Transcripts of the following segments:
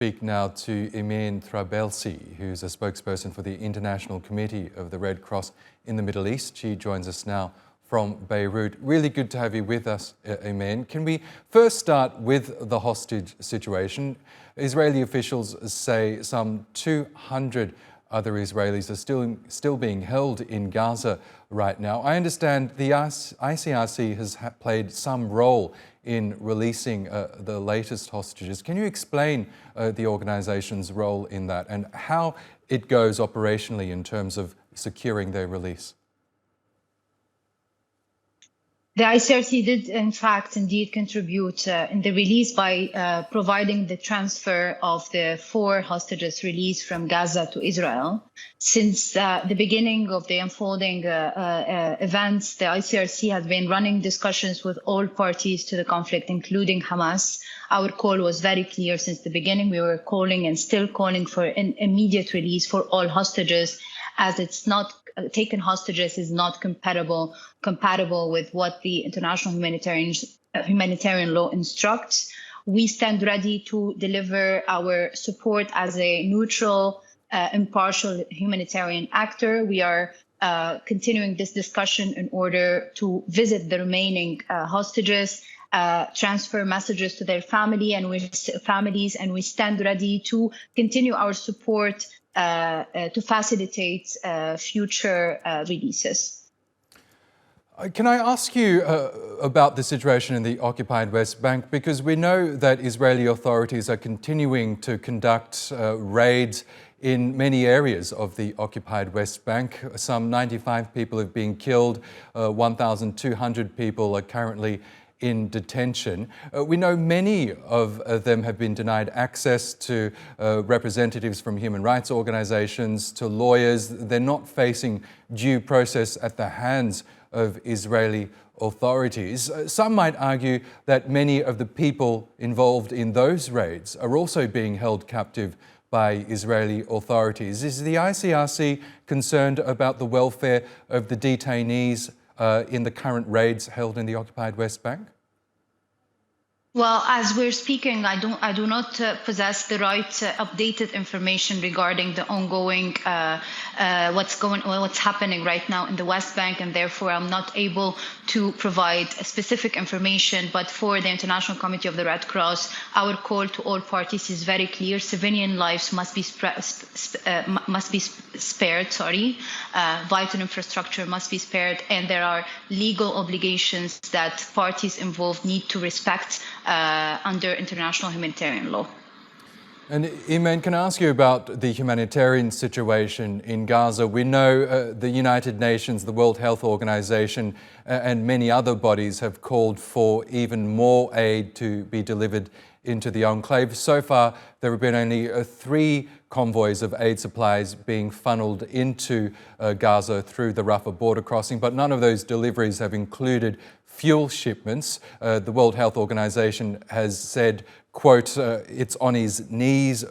Speak now to Imene Trabelsi, who's a spokesperson for the International Committee of the Red Cross in the Middle East. She joins us now from Beirut. Really good to have you with us, Imene. Can we first start with the hostage situation? Israeli officials say some 200 other Israelis are still being held in Gaza right now. I understand the ICRC has played some role in releasing the latest hostages. Can you explain the organisation's role in that and how it goes operationally in terms of securing their release? The ICRC did, in fact, indeed contribute in the release by providing the transfer of the 4 hostages released from Gaza to Israel. Since the beginning of the unfolding events, the ICRC has been running discussions with all parties to the conflict, including Hamas. Our call was very clear since the beginning. We were calling and still calling for an immediate release for all hostages, as it's not taken hostages is not compatible with what the international humanitarian law instructs. We stand ready to deliver our support as a neutral, impartial humanitarian actor. We are continuing this discussion in order to visit the remaining hostages, transfer messages to their families, and we stand ready to continue our support to facilitate future releases. Can I ask you about the situation in the occupied West Bank? Because we know that Israeli authorities are continuing to conduct raids in many areas of the occupied West Bank. Some 95 people have been killed, 1,200 people are currently in detention. We know many of them have been denied access to representatives from human rights organizations, to lawyers. They're not facing due process at the hands of Israeli authorities. Some might argue that many of the people involved in those raids are also being held captive by Israeli authorities. Is the ICRC concerned about the welfare of the detainees in the current raids held in the occupied West Bank? Well, as we're speaking, I do not possess the right updated information regarding the ongoing what's happening right now in the West Bank, and therefore I'm not able to provide specific information. But for the International Committee of the Red Cross, our call to all parties is very clear: civilian lives must be spared. Vital infrastructure must be spared, and there are legal obligations that parties involved need to respect under international humanitarian law. And Imene, can I ask you about the humanitarian situation in Gaza? We know the United Nations, the World Health Organization, and many other bodies have called for even more aid to be delivered into the enclave. So far, there have been only 3 convoys of aid supplies being funneled into Gaza through the Rafah border crossing, but none of those deliveries have included fuel shipments. The World Health Organization has said, quote, it's on his knees,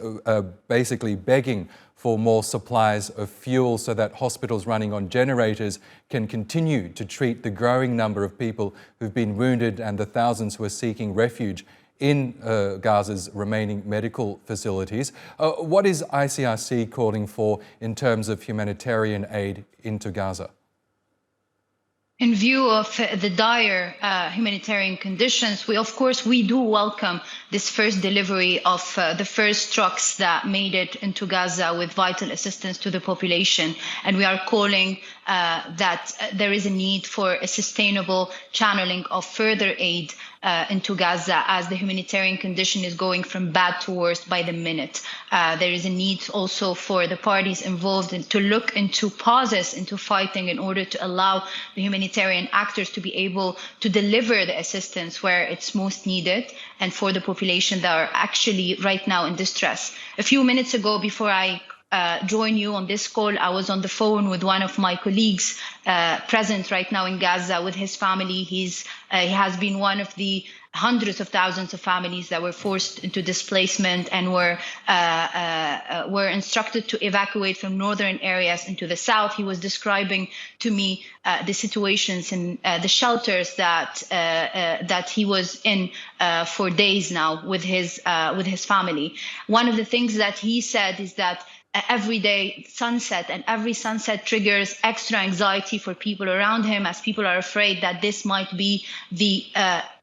basically begging for more supplies of fuel so that hospitals running on generators can continue to treat the growing number of people who've been wounded and the thousands who are seeking refuge in Gaza's remaining medical facilities. What is ICRC calling for in terms of humanitarian aid into Gaza? In view of the dire humanitarian conditions, we do welcome this first delivery of the first trucks that made it into Gaza with vital assistance to the population. And we are calling that there is a need for a sustainable channeling of further aid into Gaza, as the humanitarian condition is going from bad to worse by the minute. There is a need also for the parties involved to look into pauses into fighting in order to allow the humanitarian actors to be able to deliver the assistance where it's most needed, and for the population that are actually right now in distress. A few minutes ago, before I join you on this call, I was on the phone with one of my colleagues present right now in Gaza with his family. He has been one of the hundreds of thousands of families that were forced into displacement and were instructed to evacuate from northern areas into the south. He was describing to me the situations in the shelters that he was in for days now with his family. One of the things that he said is that every day sunset, and every sunset triggers extra anxiety for people around him, as people are afraid that this might be the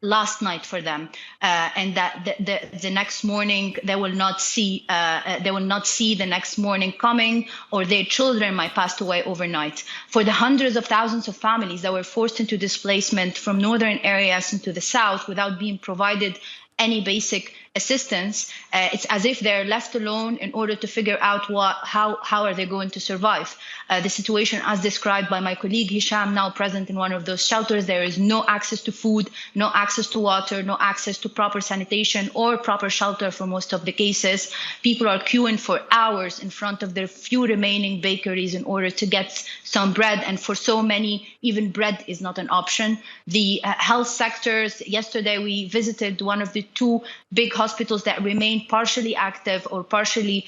last night for them, and that the next morning they will not see the next morning coming, or their children might pass away overnight. For the hundreds of thousands of families that were forced into displacement from northern areas into the south without being provided any basic assistance, it's as if they're left alone in order to figure out how are they going to survive. The situation as described by my colleague Hisham, now present in one of those shelters, there is no access to food, no access to water, no access to proper sanitation or proper shelter for most of the cases. People are queuing for hours in front of their few remaining bakeries in order to get some bread, and for so many, even bread is not an option. The health sectors, yesterday we visited one of the two big hospitals that remain partially active or partially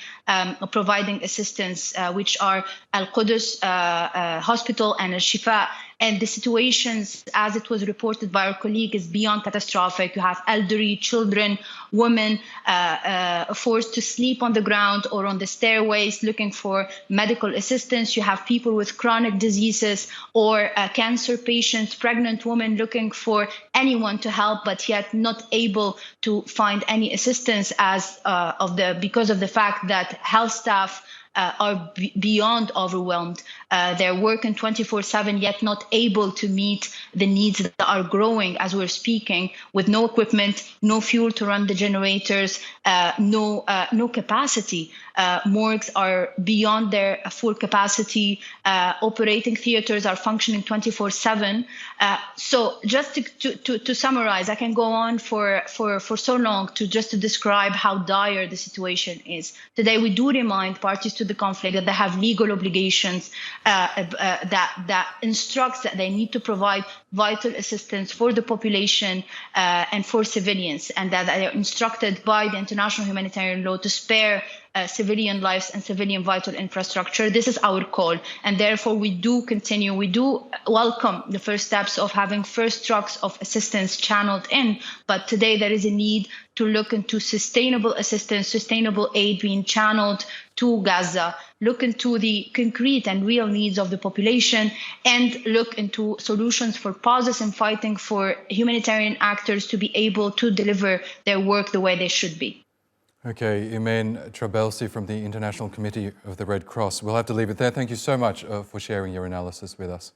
providing assistance, which are Al-Qudus Hospital and Al-Shifa. And the situations, as it was reported by our colleague, is beyond catastrophic. You have elderly, children, women forced to sleep on the ground or on the stairways looking for medical assistance. You have people with chronic diseases or cancer patients, pregnant women looking for anyone to help, but yet not able to find any assistance because of the fact that health staff are beyond overwhelmed. They're working 24/7, yet not able to meet the needs that are growing as we're speaking, with no equipment, no fuel to run the generators, no capacity. Morgues are beyond their full capacity. Operating theaters are functioning 24/7. So just to summarize, I can go on for so long to describe how dire the situation is. Today, we do remind parties to the conflict that they have legal obligations that instructs that they need to provide vital assistance for the population and for civilians, and that they are instructed by the international humanitarian law to spare civilian lives and civilian vital infrastructure. This is our call, and therefore we do welcome the first steps of having first trucks of assistance channeled in, but today there is a need to look into sustainable assistance, sustainable aid being channeled to Gaza, look into the concrete and real needs of the population, and look into solutions for pauses in fighting for humanitarian actors to be able to deliver their work the way they should be. Okay, Imene Trabelsi from the International Committee of the Red Cross. We'll have to leave it there. Thank you so much for sharing your analysis with us.